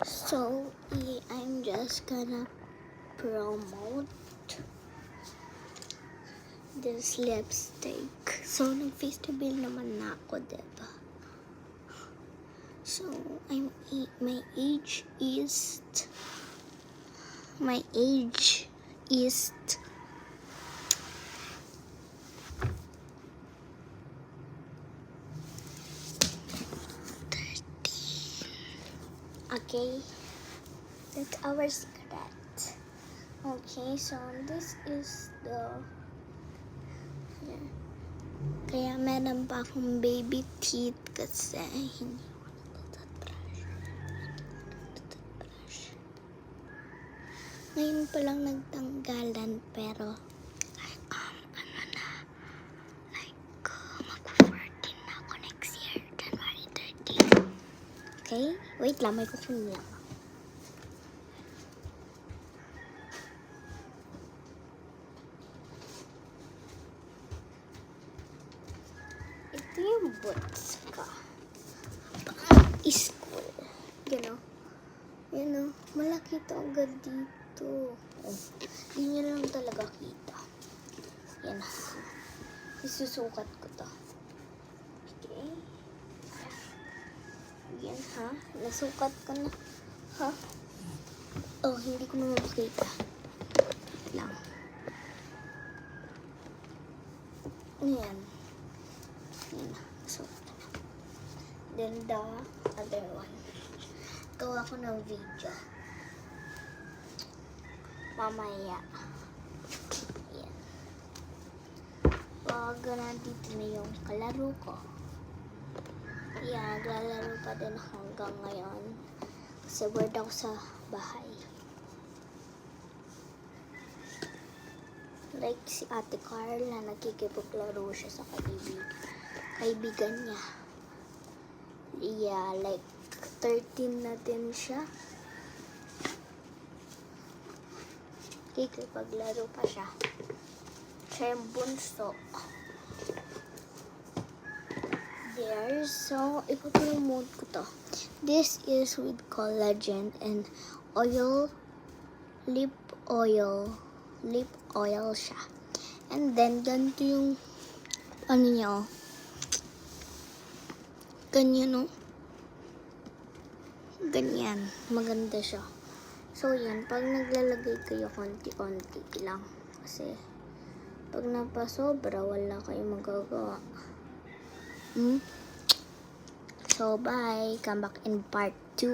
So, I'm just gonna promote this lipstick. So, nag-face reveal naman na ako, diba? So, my age is 13. Okay, that's our secret. Okay, so this is the kaya meron pa akong baby teeth kasi hindi ako nagtatouch. Ngayon pa lang nagtanggalan pero mag-14 na ako next year, January 13. Okay? Wait lang, may kukunin lang. Ito yung boots ka. School. You know, malaki to agad dito. Hindi nyo lang talaga kita. Yan ha. Isusukat ko to. Okay. Yan ha. Nasukat ko na. Ha? Oh, hindi ko naman makita. Lang. Yan. So, then the other one. Gawa ko ng video. Mamaya. Ayan. Pag nandito na yung kalaro ko. Ayan, naglalaro pa din hanggang ngayon. Kasi bored ako sa bahay. Like si Ate Carla, nakikipaglaro siya sa kaibigan niya. Yeah, like 13 na din siya. Kikipaglaro pa siya. Siya yung bunso. There. So, ipapromote ko to. This is with collagen and oil. Lip oil siya. And then, ganito yung ano niya, oh. Ganyan, oh. Ganyan. Maganda siya. So, yan. Pag naglalagay kayo, konti-konti lang. Kasi, pag napasobra, wala kayong magagawa. So, bye. Come back in part 2.